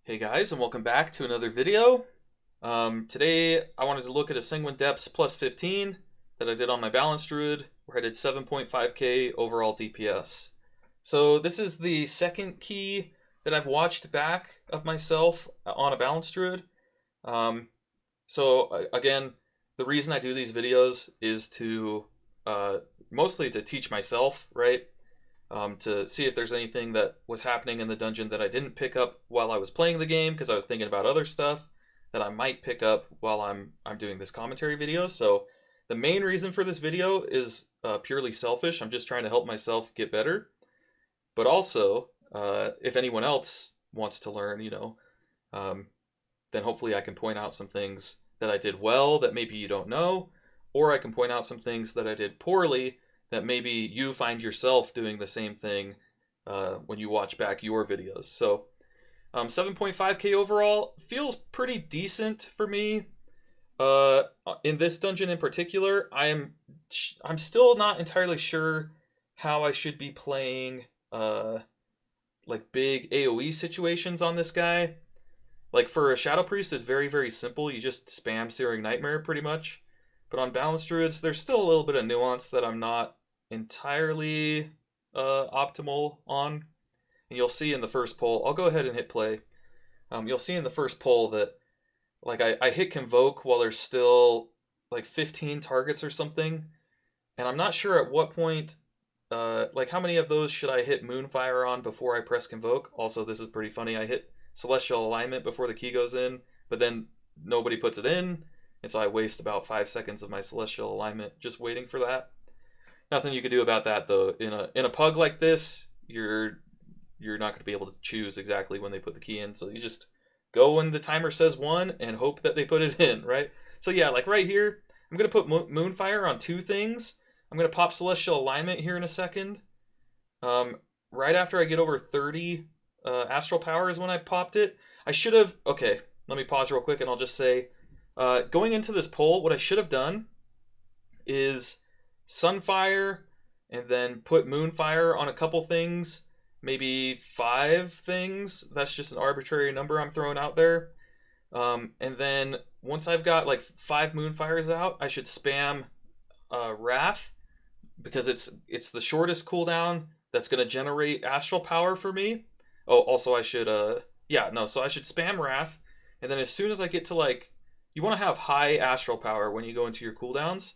Hey guys, and welcome back to another video. Today I wanted to look at a Sanguine Depths plus 15 that I did on my Balanced Druid, where I did 7.5k overall DPS. So this is the second key that I've watched back of myself on a Balanced Druid. Again, the reason I do these videos is to mostly to teach myself, right? To see if there's anything that was happening in the dungeon that I didn't pick up while I was playing the game because I was thinking about other stuff that I might pick up while I'm doing this commentary video. So the main reason for this video is purely selfish. I'm just trying to help myself get better. But also, if anyone else wants to learn, then hopefully I can point out some things that I did well that maybe you don't know, or I can point out some things that I did poorly that maybe you find yourself doing the same thing when you watch back your videos. So 7.5k overall feels pretty decent for me. In this dungeon in particular, I'm still not entirely sure how I should be playing like big AoE situations on this guy. Like for a Shadow Priest, it's very, very simple. You just spam Searing Nightmare pretty much. But on Balanced Druids, there's still a little bit of nuance that I'm not entirely optimal on. And you'll see in the first poll, I'll go ahead and hit play. You'll see in the first poll that like I hit Convoke while there's still like 15 targets or something. And I'm not sure at what point, like how many of those should I hit Moonfire on before I press Convoke. Also, this is pretty funny. I hit Celestial Alignment before the key goes in, but then nobody puts it in. And so I waste about 5 seconds of my Celestial Alignment just waiting for that. Nothing you can do about that though. In a pug like this, you're not going to be able to choose exactly when they put the key in. So you just go when the timer says 1 and hope that they put it in, right? So yeah, like right here, I'm going to put Moonfire on 2 things. I'm going to pop Celestial Alignment here in a second. Right after I get over 30 Astral Power is when I popped it. I should have... Okay, let me pause real quick and I'll just say, going into this poll, what I should have done is Sunfire and then put Moonfire on a couple things, maybe 5 things. That's just an arbitrary number I'm throwing out there. And then once I've got like 5 Moonfires out, I should spam Wrath because it's the shortest cooldown that's going to generate Astral Power for me. Oh, also I should so I should spam Wrath, and then as soon as I get to like, you want to have high Astral Power when you go into your cooldowns.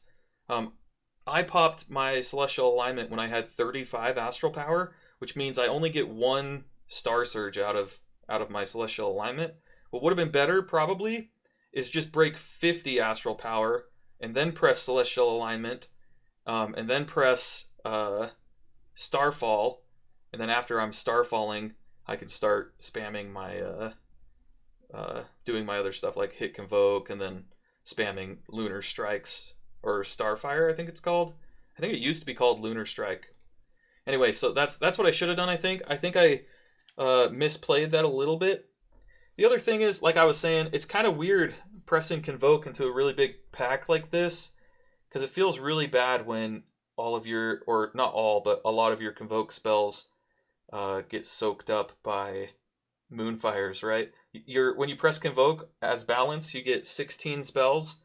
I popped my Celestial Alignment when I had 35 Astral Power, which means I only get 1 Star Surge out of my Celestial Alignment. What would have been better, probably, is just break 50 Astral Power, and then press Celestial Alignment, and then press Starfall, and then after I'm Starfalling, I can start spamming my, doing my other stuff, like hit Convoke, and then spamming Lunar Strikes, or Starfire, I think it's called. I think it used to be called Lunar Strike. Anyway, so that's what I should have done, I think. I think I misplayed that a little bit. The other thing is, like I was saying, it's kind of weird pressing Convoke into a really big pack like this, because it feels really bad when all of your, or not all, but a lot of your Convoke spells get soaked up by Moonfires, right? When you press Convoke as balance, you get 16 spells,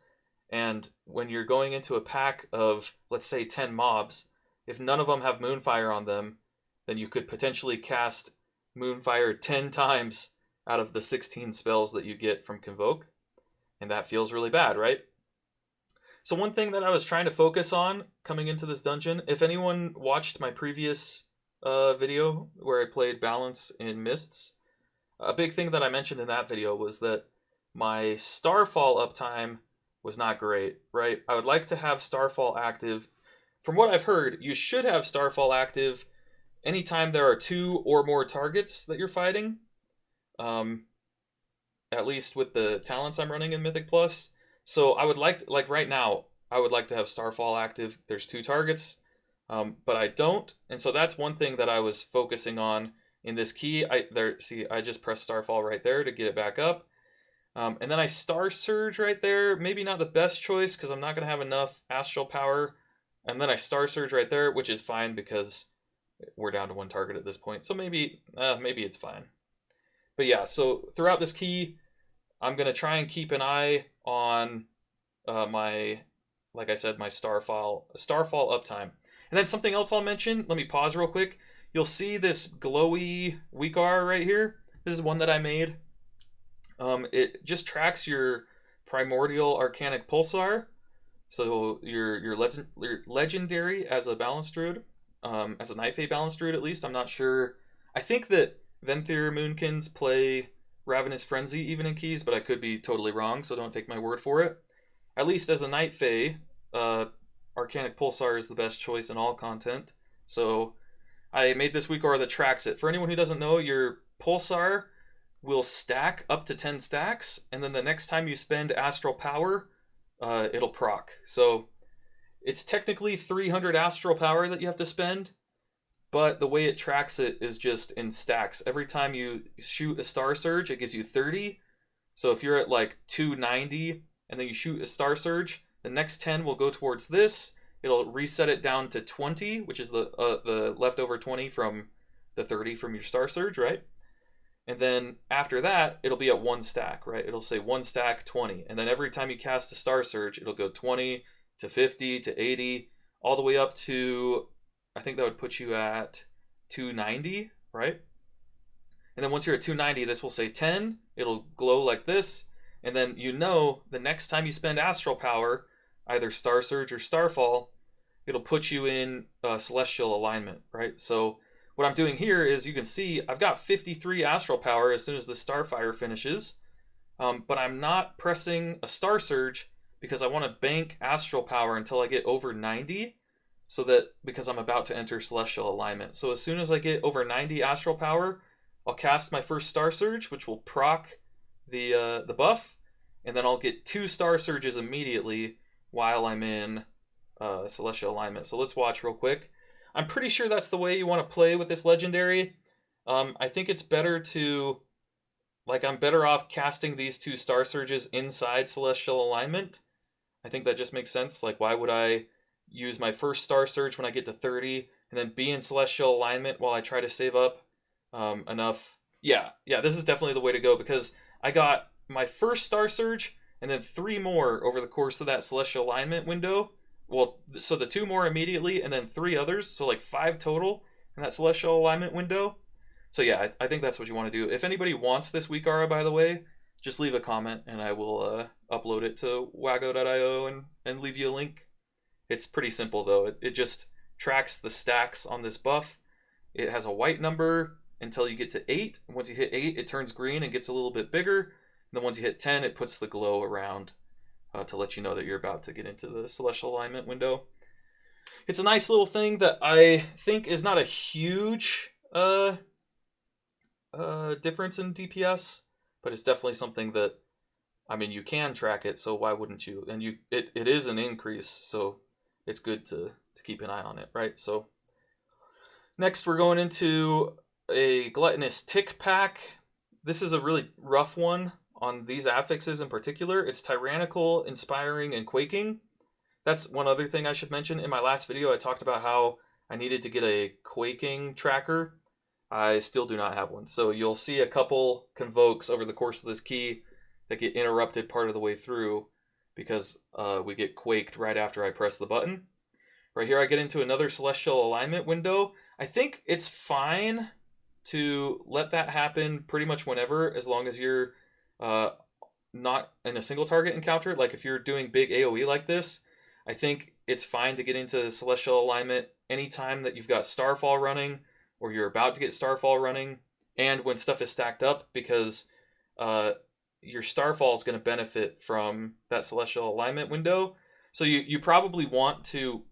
and when you're going into a pack of, let's say, 10 mobs, if none of them have Moonfire on them, then you could potentially cast Moonfire 10 times out of the 16 spells that you get from Convoke. And that feels really bad, right? So one thing that I was trying to focus on coming into this dungeon, if anyone watched my previous video where I played Balance in Mists, a big thing that I mentioned in that video was that my Starfall uptime was not great, right? I would like to have Starfall active. From what I've heard, you should have Starfall active anytime there are 2 or more targets that you're fighting. At least with the talents I'm running in Mythic Plus. So I would like to, like right now, I would like to have Starfall active. There's 2 targets, but I don't. And so that's one thing that I was focusing on in this key. I just pressed Starfall right there to get it back up. And then I Star Surge right there. Maybe not the best choice because I'm not going to have enough Astral Power. And then I Star Surge right there, which is fine because we're down to 1 target at this point. So maybe it's fine. But yeah, so throughout this key, I'm gonna try and keep an eye on my, like I said, my starfall uptime. And then something else I'll mention. Let me pause real quick. You'll see this glowy Weakar right here. This is one that I made. It just tracks your primordial arcanic pulsar. So your legendary as a balanced druid, as a Night Fae balanced druid at least. I'm not sure. I think that Venthyr Moonkins play Ravenous Frenzy even in keys, but I could be totally wrong, so don't take my word for it. At least as a Night Fae, Arcanic Pulsar is the best choice in all content. So I made this Weakar that tracks it. For anyone who doesn't know, your Pulsar will stack up to 10 stacks, and then the next time you spend Astral Power, it'll proc. So it's technically 300 Astral Power that you have to spend, but the way it tracks it is just in stacks. Every time you shoot a Star Surge, it gives you 30. So if you're at like 290 and then you shoot a Star Surge, the next 10 will go towards this. It'll reset it down to 20, which is the leftover 20 from the 30 from your Star Surge, right? And then after that, it'll be at 1 stack, right? It'll say 1 stack, 20. And then every time you cast a Star Surge, it'll go 20 to 50 to 80, all the way up to, I think that would put you at 290, right? And then once you're at 290, this will say 10. It'll glow like this. And then you know the next time you spend Astral Power, either Star Surge or Starfall, it'll put you in Celestial Alignment, right? So what I'm doing here is, you can see I've got 53 Astral Power as soon as the Starfire finishes, but I'm not pressing a Star Surge because I want to bank Astral Power until I get over 90, so that, because I'm about to enter Celestial Alignment. So as soon as I get over 90 Astral Power, I'll cast my first Star Surge, which will proc the buff, and then I'll get 2 Star Surges immediately while I'm in Celestial Alignment. So let's watch real quick. I'm pretty sure that's the way you want to play with this legendary. I think it's better to, like, I'm better off casting these 2 Star Surges inside Celestial Alignment. I think that just makes sense. Like, why would I use my first Star Surge when I get to 30 and then be in Celestial Alignment while I try to save up enough? Yeah, this is definitely the way to go, because I got my first Star Surge and then 3 more over the course of that Celestial Alignment window. Well, so the 2 more immediately and then 3 others, so like 5 total in that Celestial Alignment window. So yeah, I think that's what you want to do. If anybody wants this Weakara, by the way, just leave a comment and I will upload it to wago.io and leave you a link. It's pretty simple though. It just tracks the stacks on this buff. It has a white number until you get to 8. Once you hit 8, it turns green and gets a little bit bigger. And then once you hit 10, it puts the glow around to let you know that you're about to get into the Celestial Alignment window. It's a nice little thing that I think is not a huge difference in DPS, but it's definitely something that, I mean, you can track it, so why wouldn't you? And it is an increase, so it's good to keep an eye on it, right? So next we're going into a Gluttonous Tick pack. This is a really rough one on these affixes in particular. It's Tyrannical, Inspiring, and Quaking. That's one other thing I should mention. In my last video, I talked about how I needed to get a Quaking tracker. I still do not have one. So you'll see a couple Convokes over the course of this key that get interrupted part of the way through because we get quaked right after I press the button. Right here I get into another Celestial Alignment window. I think it's fine to let that happen pretty much whenever, as long as you're not in a single target encounter. Like if you're doing big AoE like this, I think it's fine to get into Celestial Alignment anytime that you've got Starfall running or you're about to get Starfall running, and when stuff is stacked up, because your Starfall is going to benefit from that Celestial Alignment window. So you probably want to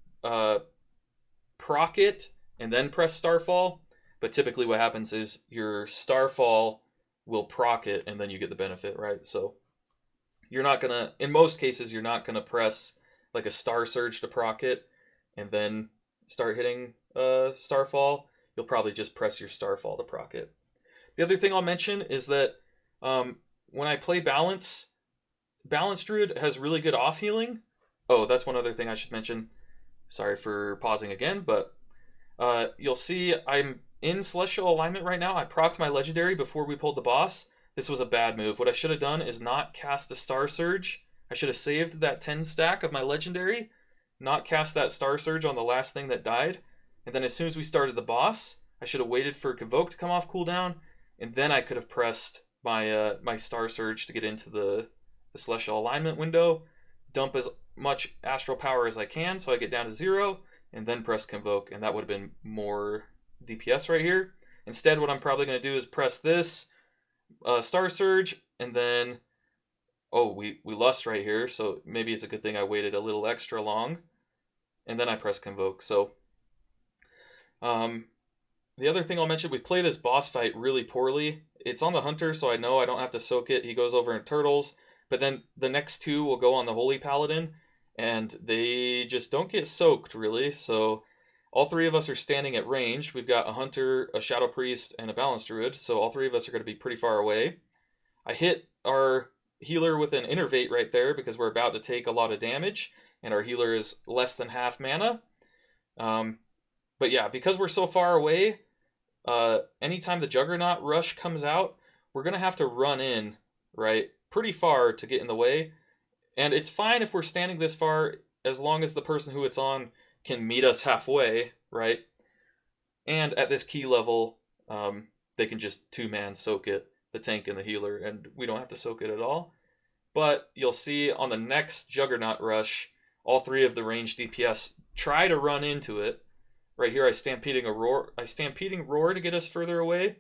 proc it and then press Starfall, but typically what happens is your Starfall will proc it and then you get the benefit, right? So you're not going to, in most cases, you're not going to press like a Star Surge to proc it and then start hitting Starfall. You'll probably just press your Starfall to proc it. The other thing I'll mention is that when I play Balance Druid has really good off healing. Oh, that's one other thing I should mention. Sorry for pausing again, but you'll see I'm in Celestial Alignment right now. I procced my Legendary before we pulled the boss. This was a bad move. What I should have done is not cast a Star Surge. I should have saved that 10 stack of my Legendary, not cast that Star Surge on the last thing that died, and then as soon as we started the boss, I should have waited for Convoke to come off cooldown, and then I could have pressed my my Star Surge to get into the Celestial Alignment window, dump as much Astral Power as I can so I get down to 0, and then press Convoke, and that would have been more DPS right here. Instead, what I'm probably going to do is press this, Star Surge, and then, oh, we Lust right here, so maybe it's a good thing I waited a little extra long, and then I press Convoke. So, the other thing I'll mention, we play this boss fight really poorly. It's on the Hunter, so I know I don't have to soak it. He goes over in Turtles, but then the next two will go on the Holy Paladin, and they just don't get soaked, really. So all three of us are standing at range. We've got a Hunter, a Shadow Priest, and a Balanced Druid, so all three of us are going to be pretty far away. I hit our healer with an Innervate right there because we're about to take a lot of damage, and our healer is less than half mana. But yeah, because we're so far away, anytime the Juggernaut rush comes out, we're going to have to run in, right, pretty far to get in the way. And it's fine if we're standing this far as long as the person who it's on can meet us halfway, right? And at this key level, they can just two-man soak it, the tank and the healer, and we don't have to soak it at all. But you'll see on the next Juggernaut rush, all three of the ranged DPS try to run into it. Right here, I Stampeding Roar to get us further away.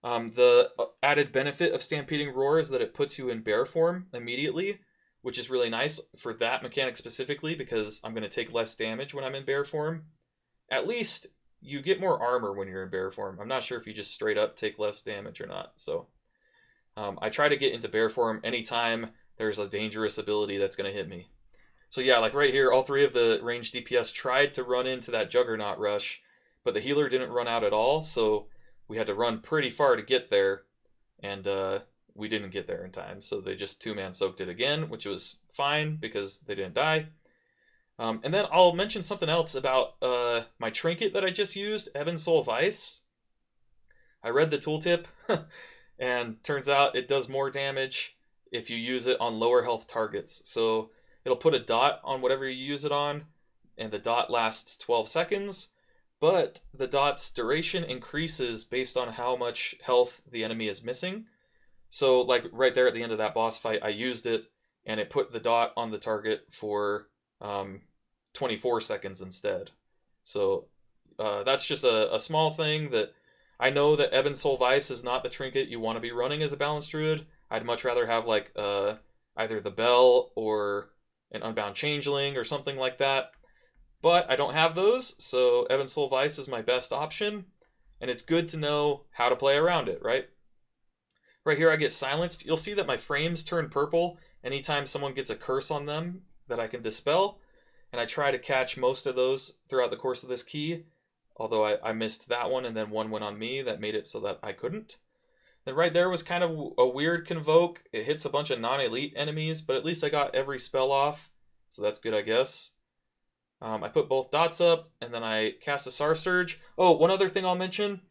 The added benefit of Stampeding Roar is that it puts you in bear form immediately, which is really nice for that mechanic specifically because I'm going to take less damage when I'm in bear form. At least you get more armor when you're in bear form. I'm not sure if you just straight up take less damage or not. So I try to get into bear form anytime there's a dangerous ability that's going to hit me. So yeah, like right here, all three of the ranged DPS tried to run into that Juggernaut rush, but the healer didn't run out at all, so we had to run pretty far to get there, and we didn't get there in time, so they just two-man soaked it again, which was fine because they didn't die. And then I'll mention something else about my trinket that I just used, Ebon Soul Vice. I read the tooltip, and turns out it does more damage if you use it on lower health targets. So it'll put a dot on whatever you use it on, and the dot lasts 12 seconds, but the dot's duration increases based on how much health the enemy is missing. So, like, right there at the end of that boss fight, I used it, and it put the dot on the target for 24 seconds instead. So, that's just a small thing that I know that Ebon Soul Vice is not the trinket you want to be running as a Balanced Druid. I'd much rather have, like, either the Bell or an Unbound Changeling or something like that. But I don't have those, so Ebon Soul Vice is my best option, and it's good to know how to play around it, right? Right here I get silenced. You'll see that my frames turn purple anytime someone gets a curse on them that I can dispel, and I try to catch most of those throughout the course of this key, although I missed that one, and then one went on me that made it so that I couldn't. Then right there was kind of a weird Convoke. It hits a bunch of non-elite enemies, but at least I got every spell off, so that's good, I guess. I put both dots up, and then I cast a Star Surge. Oh, one other thing I'll mention.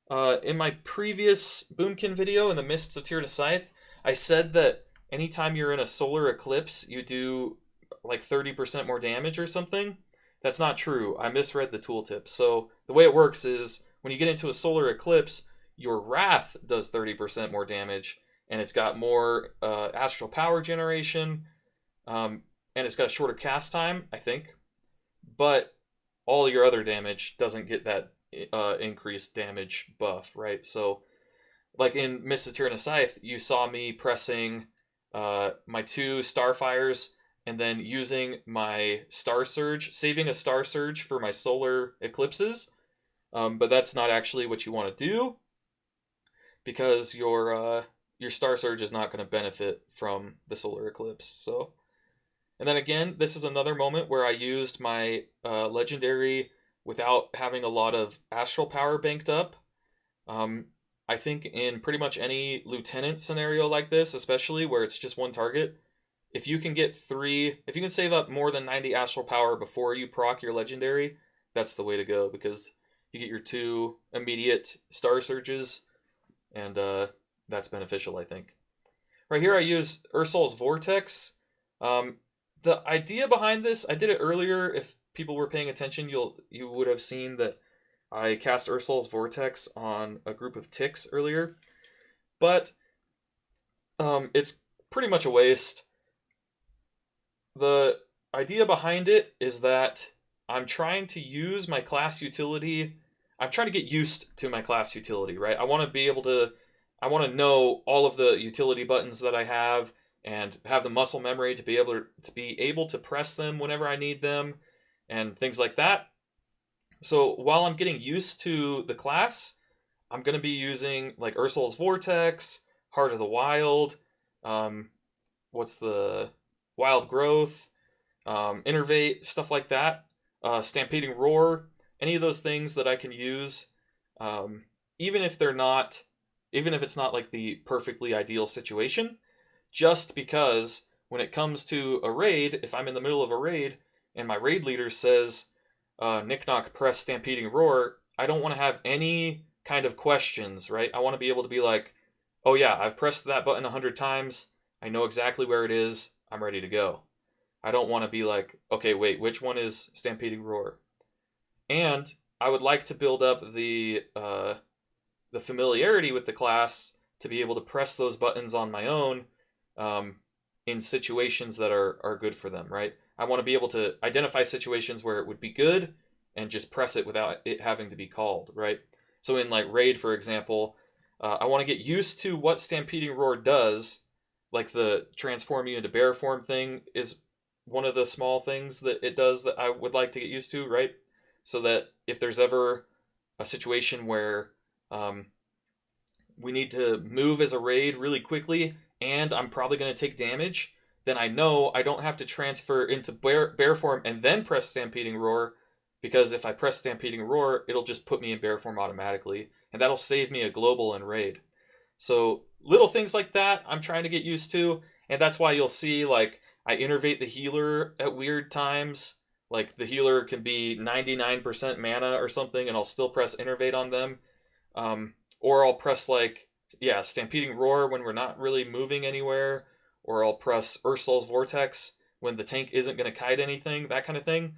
In my previous Boomkin video in the Mists of Tyr to Scythe, I said that anytime you're in a solar eclipse, you do like 30% more damage or something. That's not true. I misread the tooltip. So the way it works is when you get into a solar eclipse, your Wrath does 30% more damage, and it's got more astral power generation, and it's got a shorter cast time, I think. But all your other damage doesn't get that increased damage buff, right? So, like in Mists of Tyr to Scythe, you saw me pressing my two Starfires and then using my Star Surge, saving a Star Surge for my solar eclipses. But that's not actually what you want to do, because your Star Surge is not going to benefit from the solar eclipse. So, and then again, this is another moment where I used my legendary without having a lot of astral power banked up. I think in pretty much any lieutenant scenario like this, especially where it's just one target, if you can save up more than 90 astral power before you proc your legendary, that's the way to go, because you get your 2 immediate star surges, and that's beneficial, I think. Right here I use Ursol's Vortex. Um, the idea behind this, I did it earlier. If people were paying attention, you would have seen that I cast Ursol's Vortex on a group of ticks earlier. But it's pretty much a waste. The idea behind it is that I'm trying to use my class utility. I'm trying to get used to my class utility, right? I want to be able to, I want to know all of the utility buttons that I have and have the muscle memory to be able to press them whenever I need them and things like that. So while I'm getting used to the class, I'm going to be using like Ursol's Vortex, Heart of the Wild, um, what's the Wild Growth, Innervate, stuff like that, Stampeding Roar, any of those things that I can use, um, even if they're not, even if it's not like the perfectly ideal situation, just because when it comes to a raid, if I'm in the middle of a raid and my raid leader says, Nick Knock, press Stampeding Roar, I don't want to have any kind of questions, right? I want to be able to be like, oh yeah, I've pressed that button 100 times. I know exactly where it is. I'm ready to go. I don't want to be like, okay, wait, which one is Stampeding Roar? And I would like to build up the familiarity with the class to be able to press those buttons on my own um, in situations that are good for them, right? I want to be able to identify situations where it would be good and just press it without it having to be called, right? So in like Raid, for example, I want to get used to what Stampeding Roar does. Like the transform you into bear form thing is one of the small things that it does that I would like to get used to, right? So that if there's ever a situation where um, we need to move as a raid really quickly and I'm probably going to take damage, then I know I don't have to transfer into bear form and then press Stampeding Roar, because if I press Stampeding Roar, it'll just put me in bear form automatically, and that'll save me a global in raid. So little things like that I'm trying to get used to, and that's why you'll see like I innervate the healer at weird times. Like the healer can be 99% mana or something, and I'll still press innervate on them. Or I'll press like, yeah, Stampeding Roar when we're not really moving anywhere, or I'll press Ursol's Vortex when the tank isn't going to kite anything, that kind of thing.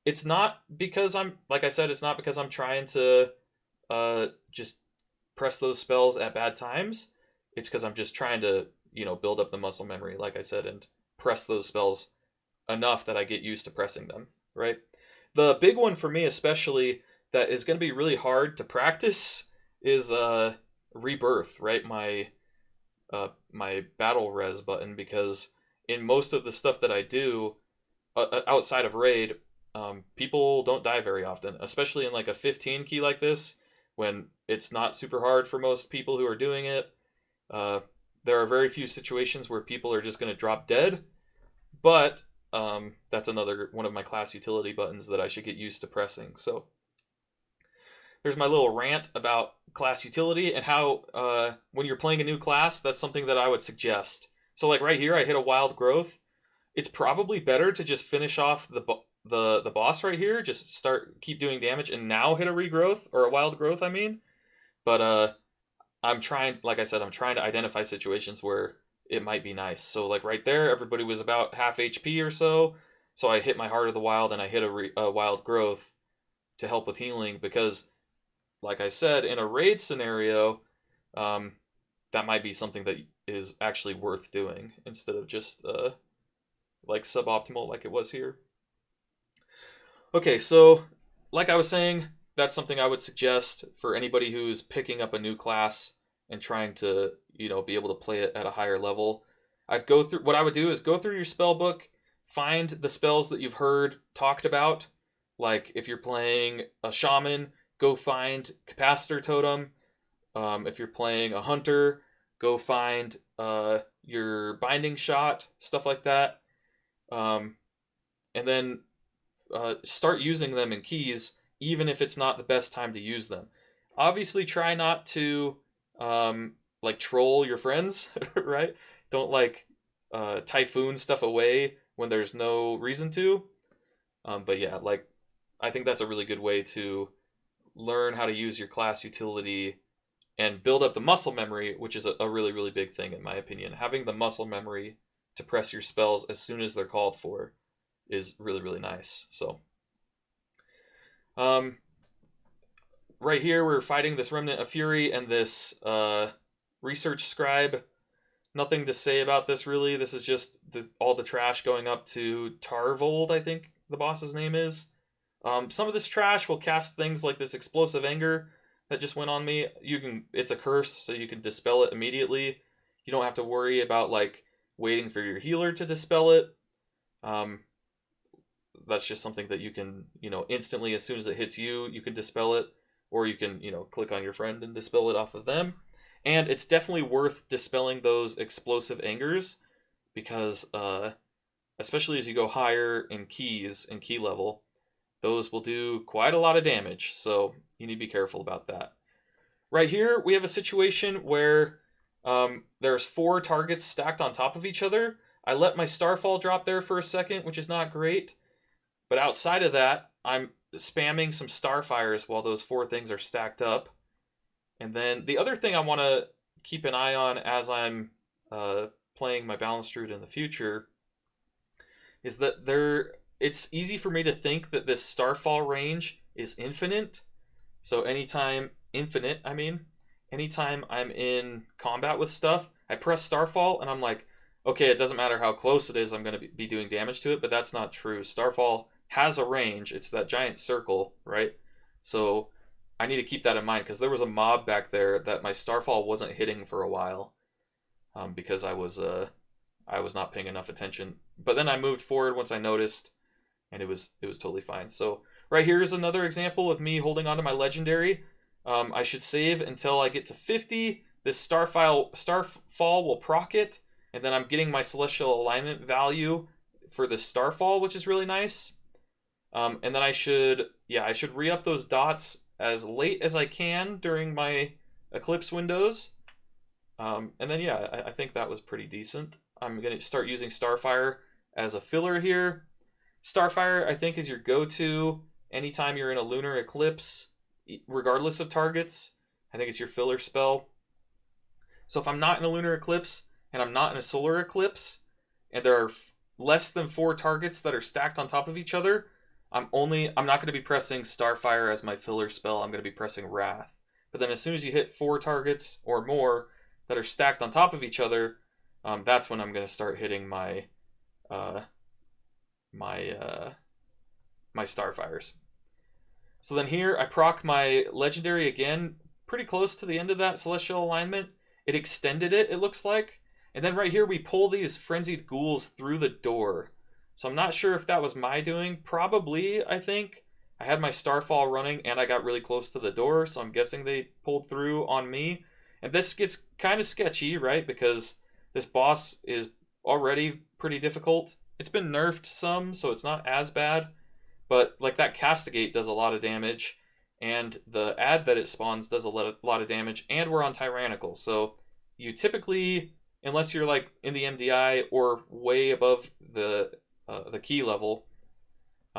It's not because I'm, like I said, it's not because I'm trying to just press those spells at bad times. It's because I'm just trying to, build up the muscle memory, like I said, and press those spells enough that I get used to pressing them, right? The big one for me, especially, that is going to be really hard to practice is Rebirth, right? My battle res button, because in most of the stuff that I do outside of raid, people don't die very often, especially in like a 15 key like this, when it's not super hard for most people who are doing it. There are very few situations where people are just going to drop dead, but that's another one of my class utility buttons that I should get used to pressing. So there's my little rant about class utility and how when you're playing a new class, that's something that I would suggest. So like right here, I hit a Wild Growth. It's probably better to just finish off the boss right here, just keep doing damage, and now hit a Regrowth, or a Wild Growth, I mean. But I'm trying, like I said, I'm trying to identify situations where it might be nice. So like right there, everybody was about half HP or so. So I hit my Heart of the Wild and I hit a Wild Growth to help with healing, because like I said, in a raid scenario, that might be something that is actually worth doing instead of just like suboptimal like it was here. Okay, so like I was saying, that's something I would suggest for anybody who's picking up a new class and trying to, be able to play it at a higher level. What I would do is go through your spell book, find the spells that you've heard talked about. Like if you're playing a shaman, go find Capacitor Totem. If you're playing a hunter, go find your Binding Shot, stuff like that. And then start using them in keys, even if it's not the best time to use them. Obviously, try not to like troll your friends, right? Don't like typhoon stuff away when there's no reason to. But yeah, like I think that's a really good way to learn how to use your class utility and build up the muscle memory, which is a really, really big thing in my opinion. Having the muscle memory to press your spells as soon as they're called for is really, really nice. So, right here we're fighting this Remnant of Fury and this Research Scribe. Nothing to say about this really. This is just all the trash going up to Tarvold, I think the boss's name is. Some of this trash will cast things like this Explosive Anger that just went on me. It's a curse, so you can dispel it immediately. You don't have to worry about like waiting for your healer to dispel it. That's just something that you can, instantly as soon as it hits you, you can dispel it, or you can, click on your friend and dispel it off of them. And it's definitely worth dispelling those Explosive Angers because, especially as you go higher in keys and key level, those will do quite a lot of damage. So you need to be careful about that. Right here, we have a situation where there's 4 targets stacked on top of each other. I let my Starfall drop there for a second, which is not great. But outside of that, I'm spamming some Starfires while those 4 things are stacked up. And then the other thing I want to keep an eye on as I'm playing my Balanced Druid in the future is that it's easy for me to think that this Starfall range is infinite. So anytime I'm in combat with stuff, I press Starfall and I'm like, okay, it doesn't matter how close it is, I'm going to be doing damage to it, but that's not true. Starfall has a range. It's that giant circle, right? So I need to keep that in mind because there was a mob back there that my Starfall wasn't hitting for a while because I was not paying enough attention. But then I moved forward once I noticed, and it was totally fine. So right here is another example of me holding onto my legendary. I should save until I get to 50. This Starfall will proc it, and then I'm getting my Celestial Alignment value for the Starfall, which is really nice. And then I should re-up those dots as late as I can during my Eclipse windows. And then I think that was pretty decent. I'm going to start using Starfire as a filler here. Starfire, I think, is your go-to anytime you're in a lunar eclipse, regardless of targets. I think it's your filler spell. So if I'm not in a lunar eclipse and I'm not in a solar eclipse, and there are less than 4 targets that are stacked on top of each other, I'm not going to be pressing Starfire as my filler spell. I'm going to be pressing Wrath. But then as soon as you hit 4 targets or more that are stacked on top of each other, that's when I'm going to start hitting my Starfires. So then here I proc my legendary again, pretty close to the end of that Celestial Alignment. It extended it looks like. And then right here we pull these Frenzied Ghouls through the door. So I'm not sure if that was my doing. Probably, I think. I had my Starfall running and I got really close to the door, so I'm guessing they pulled through on me. And this gets kind of sketchy, right? Because this boss is already pretty difficult. It's been nerfed some, so it's not as bad. But like that Castigate does a lot of damage, and the ad that it spawns does a lot of damage, and we're on Tyrannical. So you typically, unless you're like in the MDI or way above the key level,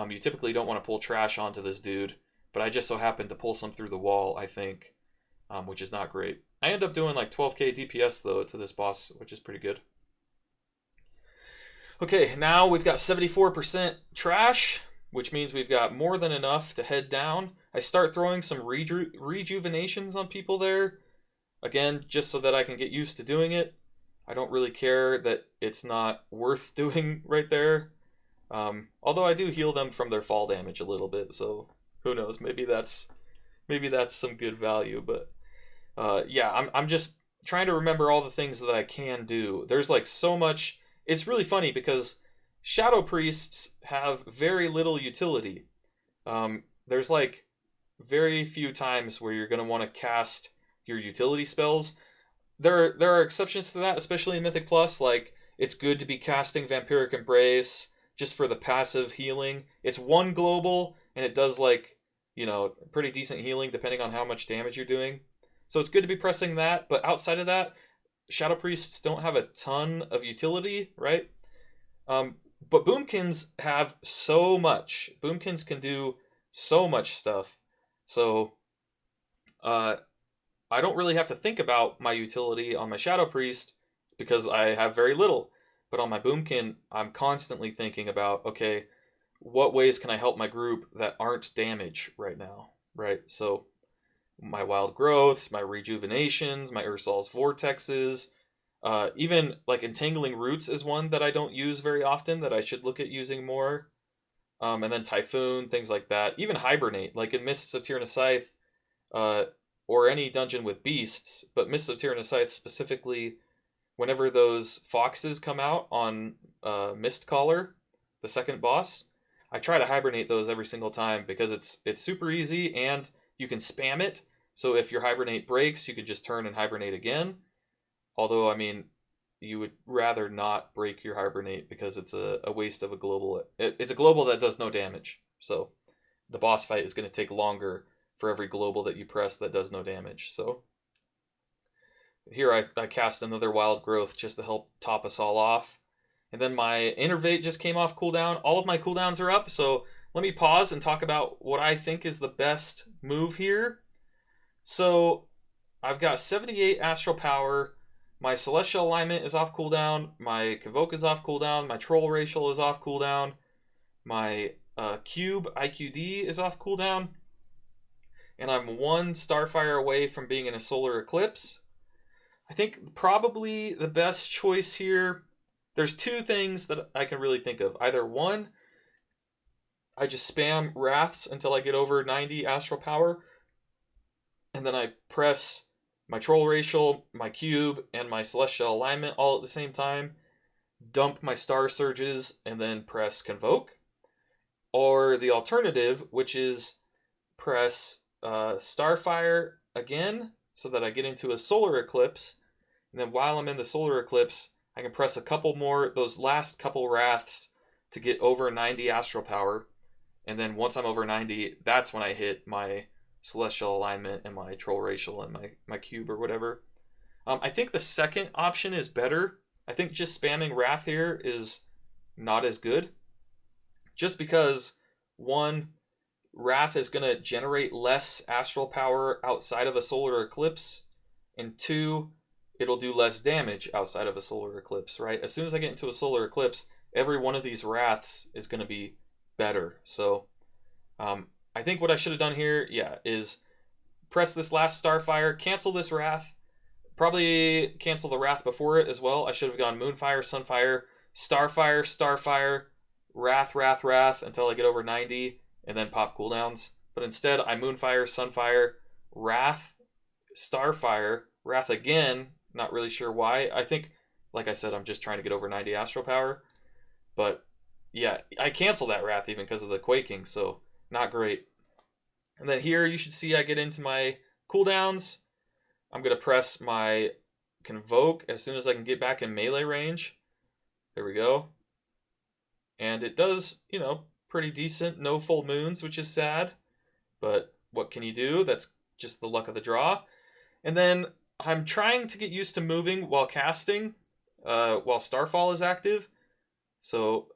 you typically don't want to pull trash onto this dude. But I just so happened to pull some through the wall, I think, which is not great. I end up doing like 12k DPS though to this boss, which is pretty good. Okay, now we've got 74% trash, which means we've got more than enough to head down. I start throwing some rejuvenations on people there. Again, just so that I can get used to doing it. I don't really care that it's not worth doing right there. Although I do heal them from their fall damage a little bit, so who knows? Maybe that's some good value. But I'm just trying to remember all the things that I can do. There's like so much. It's really funny because Shadow Priests have very little utility. There's like very few times where you're going to want to cast your utility spells. There are exceptions to that, especially in Mythic Plus. Like, it's good to be casting Vampiric Embrace just for the passive healing. It's 1 global, and it does like, pretty decent healing depending on how much damage you're doing. So it's good to be pressing that, but outside of that, Shadow Priests don't have a ton of utility, right? But Boomkins have so much. Boomkins can do so much stuff. So uh, I don't really have to think about my utility on my Shadow Priest because I have very little. But on my Boomkin, I'm constantly thinking about, okay, what ways can I help my group that aren't damage right now, right? So my Wild Growths, my Rejuvenations, my Ursol's Vortexes, even like Entangling Roots is one that I don't use very often that I should look at using more. And then Typhoon, things like that. Even Hibernate, like in Mists of Tyranid Scythe, uh, or any dungeon with beasts, but Mists of Tyranid Scythe specifically, whenever those foxes come out on Mistcaller, the second boss, I try to hibernate those every single time because it's super easy and you can spam it. So if your hibernate breaks, you can just turn and hibernate again. Although, I mean, you would rather not break your hibernate because it's a waste of a global. It's a global that does no damage. So the boss fight is going to take longer for every global that you press that does no damage. So here I cast another Wild Growth just to help top us all off. And then my Innervate just came off cooldown. All of my cooldowns are up, so let me pause and talk about what I think is the best move here. So I've got 78 Astral Power. My Celestial Alignment is off cooldown. My Convoke is off cooldown. My Troll Racial is off cooldown. My Cube IQD is off cooldown. And I'm one Starfire away from being in a Solar Eclipse. I think probably the best choice here, there's two things that I can really think of. Either one, I just spam Wraths until I get over 90 Astral Power, and then I press my Troll Racial, my Cube, and my Celestial Alignment all at the same time, dump my Star Surges, and then press Convoke. Or the alternative, which is press Starfire again, so that I get into a Solar Eclipse, and then while I'm in the Solar Eclipse, I can press a couple more, those last couple Wraths to get over 90 Astral Power, and then once I'm over 90, that's when I hit my Celestial Alignment and my Troll Racial and my Cube or whatever. I think the second option is better. I think just spamming Wrath here is not as good, just because, one, Wrath is going to generate less Astral Power outside of a Solar Eclipse, and two, it'll do less damage outside of a Solar Eclipse, right? As soon as I get into a Solar Eclipse, every one of these Wraths is going to be better. So I think what I should have done here, yeah, is press this last Starfire, cancel this Wrath, probably cancel the Wrath before it as well. I should have gone Moonfire, Sunfire, Starfire, Starfire, Wrath, Wrath, Wrath until I get over 90, and then pop cooldowns. But instead, I Moonfire, Sunfire, Wrath, Starfire, Wrath again. Not really sure why. I think, like I said, I'm just trying to get over 90 Astral Power. But yeah, I cancel that Wrath even because of the Quaking, so not great. And then here you should see I get into my cooldowns. I'm going to press my Convoke as soon as I can get back in melee range. There we go. And it does, pretty decent. No full moons, which is sad. But what can you do? That's just the luck of the draw. And then I'm trying to get used to moving while casting, while Starfall is active. So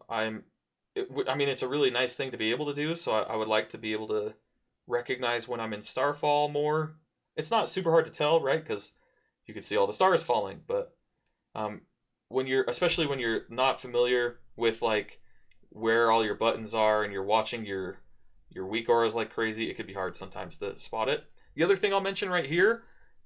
it's a really nice thing to be able to do. So I would like to be able to recognize when I'm in Starfall more. It's not super hard to tell, right? Because you can see all the stars falling. But especially when you're not familiar with like where all your buttons are and you're watching your weak auras like crazy, it could be hard sometimes to spot it. The other thing I'll mention right here,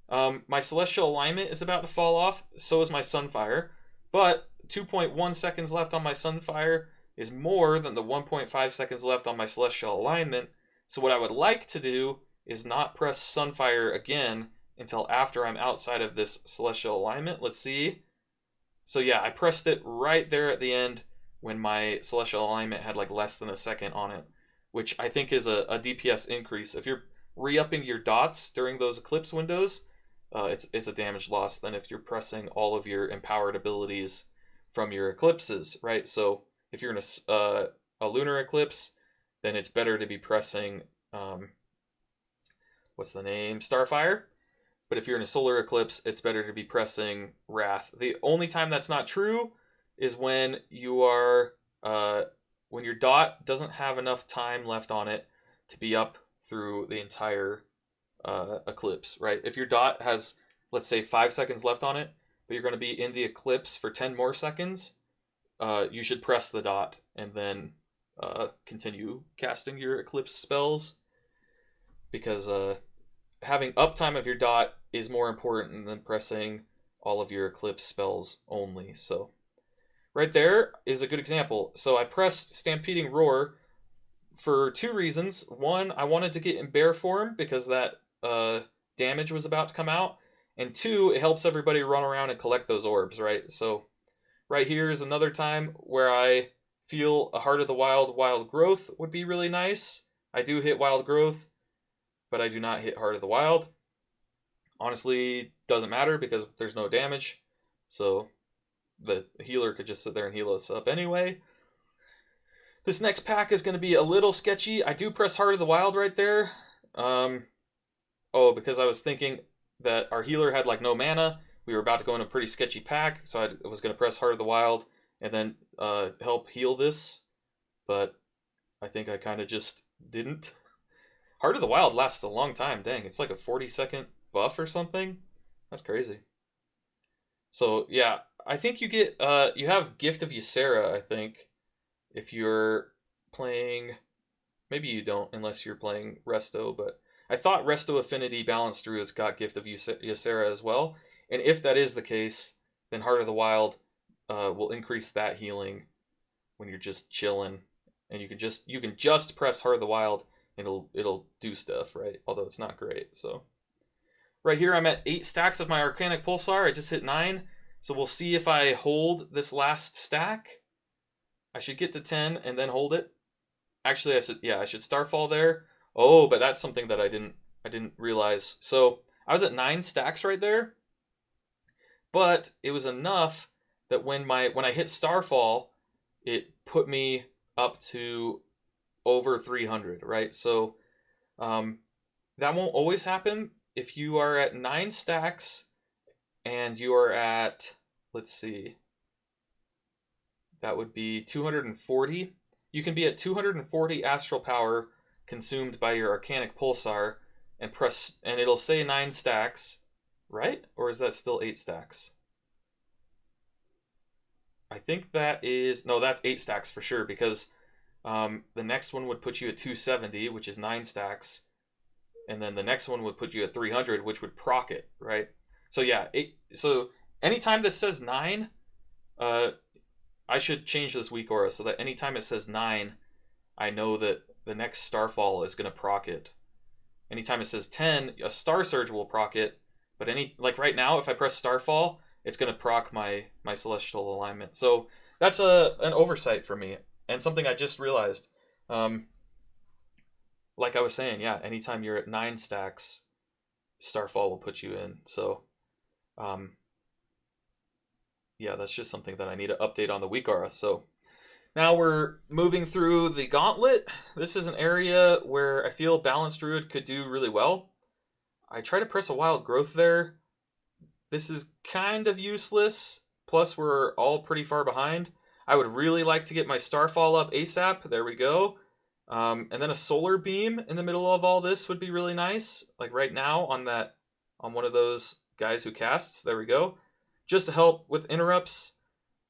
my Celestial Alignment is about to fall off. So is my Sunfire. But 2.1 seconds left on my Sunfire is more than the 1.5 seconds left on my Celestial Alignment. So what I would like to do is not press Sunfire again until after I'm outside of this Celestial Alignment. Let's see. So yeah, I pressed it right there at the end when my Celestial Alignment had like less than a second on it, which I think is a DPS increase. If you're re-upping your dots during those Eclipse windows, it's a damage loss than if you're pressing all of your empowered abilities from your Eclipses, right? So if you're in a Lunar Eclipse, then it's better to be pressing, Starfire. But if you're in a Solar Eclipse, it's better to be pressing Wrath. The only time that's not true is when you are, when your dot doesn't have enough time left on it to be up through the entire eclipse, right? If your dot has, let's say, 5 seconds left on it, but you're going to be in the eclipse for 10 more seconds, you should press the dot and then continue casting your eclipse spells, because having uptime of your dot is more important than pressing all of your eclipse spells only. So right there is a good example. So I pressed Stampeding Roar for 2 reasons. One, I wanted to get in bear form because that damage was about to come out. And 2, it helps everybody run around and collect those orbs, right? So right here is another time where I feel a Heart of the Wild Growth would be really nice. I do hit Wild Growth, but I do not hit Heart of the Wild. Honestly, doesn't matter because there's no damage. So the healer could just sit there and heal us up anyway. This next pack is going to be a little sketchy. I do press Heart of the Wild right there. Because I was thinking that our healer had like no mana. We were about to go in a pretty sketchy pack, so I was going to press Heart of the Wild and then help heal this. But I think I kind of just didn't. Heart of the Wild lasts a long time. Dang, it's like a 40-second buff or something. That's crazy. So yeah, I think you get you have Gift of Ysera, I think, if you're playing. Maybe you don't unless you're playing Resto, but I thought Resto Affinity Balanced Druids got Gift of Ysera as well. And if that is the case, then Heart of the Wild will increase that healing when you're just chilling, and you can just press Heart of the Wild and it'll do stuff, right? Although it's not great. So right here I'm at 8 stacks of my Arcanic Pulsar. I just hit 9, so we'll see if I hold this last stack. I should get to 10 and then hold it. Actually, I should Starfall there. Oh, but that's something that I didn't realize. So I was at 9 stacks right there, but it was enough that when I hit Starfall, it put me up to over 300, right? So that won't always happen. If you are at 9 stacks and you are at, let's see, that would be 240. You can be at 240 astral power consumed by your Arcanic Pulsar and press, and it'll say 9 stacks, right? Or is that still 8 stacks? I think that's 8 stacks for sure, because the next one would put you at 270, which is 9 stacks, and then the next one would put you at 300, which would proc it, right? So yeah, so anytime this says 9, I should change this weak aura so that anytime it says 9, I know that the next Starfall is going to proc it. Anytime it says 10, a Star Surge will proc it, but like right now, if I press Starfall, it's going to proc my Celestial Alignment. So that's an oversight for me, and something I just realized. Like I was saying, yeah, anytime you're at 9 stacks, Starfall will put you in. So, yeah, that's just something that I need to update on the weak aura. So now we're moving through the Gauntlet. This is an area where I feel Balanced Druid could do really well. I try to press a Wild Growth there. This is kind of useless. Plus, we're all pretty far behind. I would really like to get my Starfall up ASAP. There we go. And then a Solar Beam in the middle of all this would be really nice. Like right now on one of those guys who casts. There we go. Just to help with interrupts.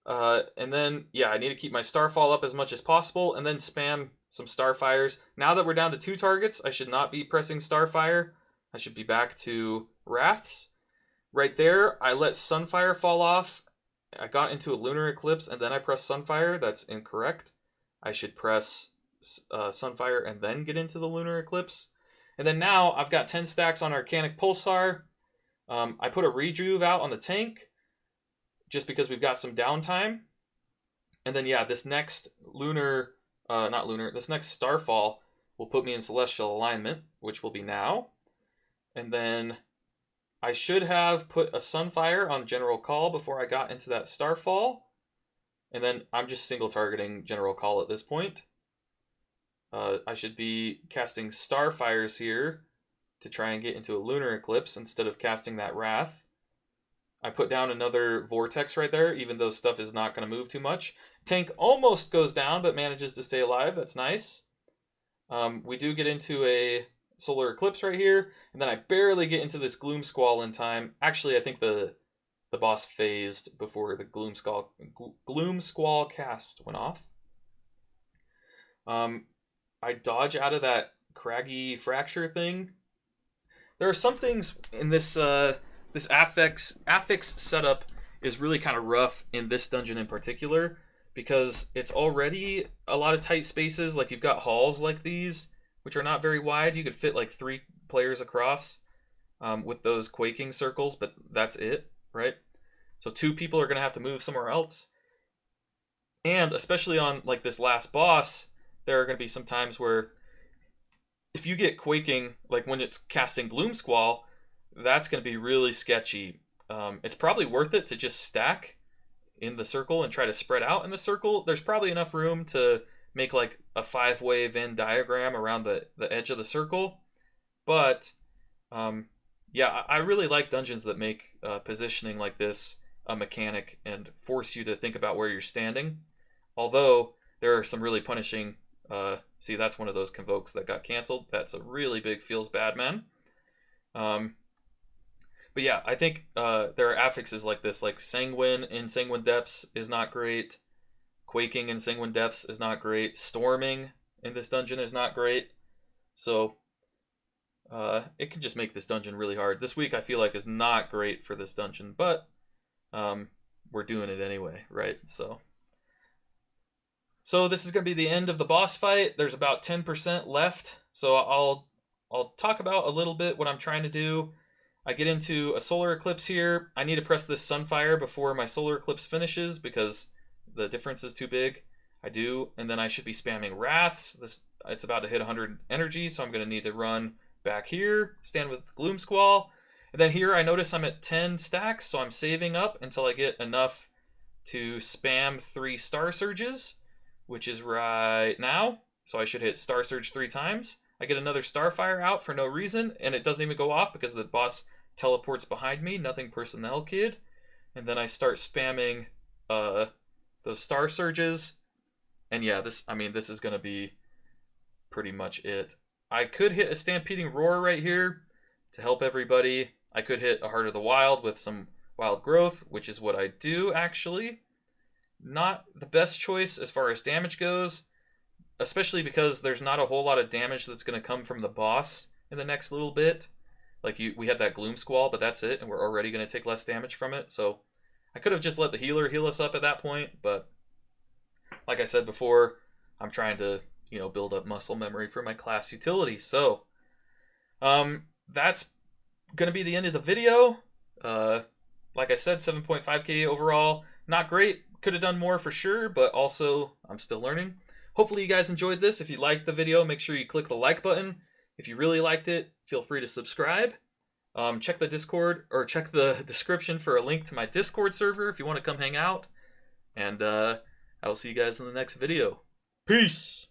And then, yeah, I need to keep my Starfall up as much as possible, and then spam some Starfires. Now that we're down to 2 targets, I should not be pressing Starfire. I should be back to Wraths. Right there, I let Sunfire fall off. I got into a Lunar Eclipse, and then I pressed Sunfire. That's incorrect. I should press Sunfire and then get into the Lunar Eclipse. And then now, I've got 10 stacks on Arcanic Pulsar. I put a Rejuve out on the tank, just because we've got some downtime. And then, yeah, this next this next Starfall will put me in Celestial Alignment, which will be now. And then I should have put a Sunfire on General Call before I got into that Starfall. And then I'm just single targeting General Call at this point. I should be casting Starfires here to try and get into a Lunar Eclipse instead of casting that Wrath. I put down another Vortex right there, even though stuff is not going to move too much. Tank almost goes down, but manages to stay alive. That's nice. We do get into a solar eclipse right here, and then I barely get into this gloom squall in time. Actually, I think the boss phased before the gloom squall cast went off. I dodge out of that craggy fracture thing. There are some things in this this affix setup is really kind of rough in this dungeon in particular, because it's already a lot of tight spaces. Like, you've got halls like these, which are not very wide. You could fit like 3 players across with those quaking circles, but that's it, right? So 2 people are going to have to move somewhere else. And especially on like this last boss, there are going to be some times where if you get quaking, like when it's casting Gloom Squall, that's going to be really sketchy. It's probably worth it to just stack in the circle and try to spread out in the circle. There's probably enough room to make like a 5-way Venn diagram around the edge of the circle. But yeah, I really like dungeons that make positioning like this a mechanic and force you to think about where you're standing. Although there are some really punishing... see, that's one of those convokes that got canceled. That's a really big feels bad, man. But yeah, I think there are affixes like this, like Sanguine in Sanguine Depths is not great. Quaking in Sanguine Depths is not great. Storming in this dungeon is not great. So it can just make this dungeon really hard. This week I feel like is not great for this dungeon, but we're doing it anyway, right? So this is going to be the end of the boss fight. There's about 10% left. So I'll talk about a little bit what I'm trying to do. I get into a solar eclipse here. I need to press this Sunfire before my solar eclipse finishes because the difference is too big. I do, and then I should be spamming Wraths. It's about to hit 100 energy, so I'm going to need to run back here, stand with Gloom Squall. And then here I notice I'm at 10 stacks, so I'm saving up until I get enough to spam 3 Star Surges, which is right now. So I should hit Star Surge 3 times. I get another Starfire out for no reason, and it doesn't even go off because the boss teleports behind me. Nothing personnel, kid. And then I start spamming those Star Surges. And yeah, this is going to be pretty much it. I could hit a Stampeding Roar right here to help everybody. I could hit a Heart of the Wild with some Wild Growth, which is what I do, actually. Not the best choice as far as damage goes, especially because there's not a whole lot of damage that's going to come from the boss in the next little bit. Like, we had that Gloom Squall, but that's it, and we're already going to take less damage from it. So I could have just let the healer heal us up at that point, but like I said before, I'm trying to, build up muscle memory for my class utility. So that's going to be the end of the video. Like I said, 7.5k overall. Not great. Could have done more for sure, but also I'm still learning. Hopefully you guys enjoyed this. If you liked the video, make sure you click the like button. If you really liked it, feel free to subscribe. Check the Discord, or check the description for a link to my Discord server if you want to come hang out. And I will see you guys in the next video. Peace!